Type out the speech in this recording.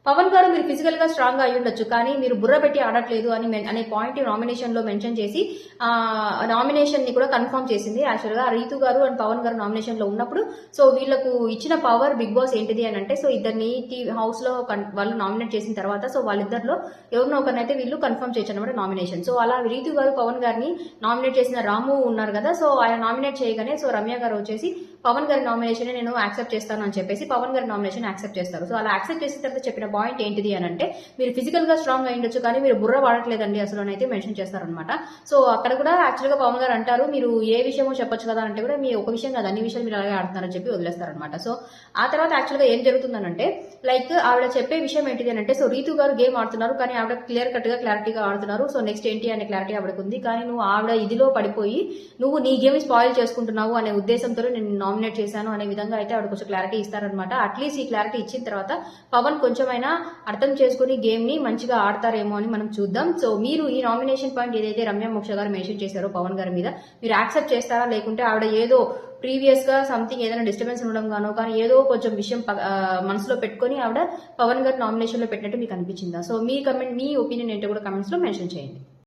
పవన్ గారు మీరు ఫిజికల్ గా స్ట్రాంగ్ గా అయి ఉండొచ్చు, కానీ మీరు బుర్ర పెట్టి ఆడట్లేదు అనే పాయింట్ నామినేషన్ లో మెన్షన్ చేసి నామినేషన్ ని కూడా కన్ఫర్మ్ చేసింది. యాక్చువల్ గా రీతు గారు అండ్ పవన్ గారు నామినేషన్ లో ఉన్నప్పుడు సో వీళ్ళకు ఇచ్చిన పవర్ బిగ్ బాస్ ఏంటిది అని అంటే, సో ఇద్దరిని హౌస్ లో వాళ్ళు నామినేట్ చేసిన తర్వాత సో వాళ్ళిద్దరిలో ఎవరినో ఒకరినైతే వీళ్ళు కన్ఫర్మ్ చేయొచ్చు అనమాట నామినేషన్. సో అలా రీతు గారు పవన్ గారిని నామినేట్ చేసిన రాము ఉన్నారు కదా, సో ఆయన నామినేట్ చేయగానే సో రమ్య గారు వచ్చేసి పవన్ గారి నామినేషన్ నేను యాక్సెప్ట్ చేస్తాను అని చెప్పేసి పవన్ గారి నామినేషన్ యాక్సెప్ట్ చేస్తారు. సో అలా యాక్సెప్ట్ చేసిన తర్వాత చెప్పిన పాయింట్ ఏంటిది అని అంటే, మీరు ఫిజికల్ గా స్ట్రాంగ్ అయి ఉండొచ్చు కానీ మీరు బుర్ర వాడట్లేదండి అసలు అయితే మెన్షన్ చేస్తారనమాట. సో అక్కడ కూడా యాక్చువల్ గా పవన్ గారు అంటారు, మీరు ఏ విషయమో చెప్పొచ్చు కదా అంటే కూడా మీ ఒక విషయం కాదు అన్ని విషయాలు మీరు అలాగే ఆడుతున్నారని చెప్పి వదిలేస్తారనమాట. సో ఆ తర్వాత యాక్చువల్ గా ఏం జరుగుతుందనంటే, లైక్ ఆవిడ చెప్పే విషయం ఏంటిది అంటే, సో రీతు గారు గేమ్ ఆడుతున్నారు కానీ ఆవిడ క్లియర్ కట్ గా క్లారిటీగా ఆడుతున్నారు. సో నెక్స్ట్ ఏంటి అనే క్లారిటీ ఆవిడకు ఉంది, కానీ నువ్వు ఆవిడ ఇదిలో పడిపోయి నువ్వు నీ గేమ్ స్పాయిల్ చేసుకుంటున్నావు అనే ఉద్దేశంతో నేను నామినేట్ చేశాను అనే విధంగా అయితే ఆవిడ కొంచెం క్లారిటీ ఇస్తారనమాట. అట్లీస్ట్ ఈ క్లారిటీ ఇచ్చిన తర్వాత పవన్ కొంచెమైనా అర్థం చేసుకుని గేమ్ ని మంచిగా ఆడతారేమో అని మనం చూద్దాం. సో మీరు ఈ నామినేషన్ పాయింట్ ఏదైతే రమ్య మోక్ష గారు మెన్షన్ చేశారో పవన్ గారి మీద మీరు యాక్సెప్ట్ చేస్తారా, లేకుంటే ఆవిడ ఏదో ప్రీవియస్ గా సంథింగ్ ఏదైనా డిస్టర్బెన్స్ ఉండడం గానో కానీ ఏదో కొంచెం విషయం మనసులో పెట్టుకుని ఆవిడ పవన్ గారి నామినేషన్ లో పెట్టినట్టు మీకు అనిపించిందా? సో మీ ఒపీనియన్ ఏంటో కూడా కమెంట్స్ లో మెన్షన్ చేయండి.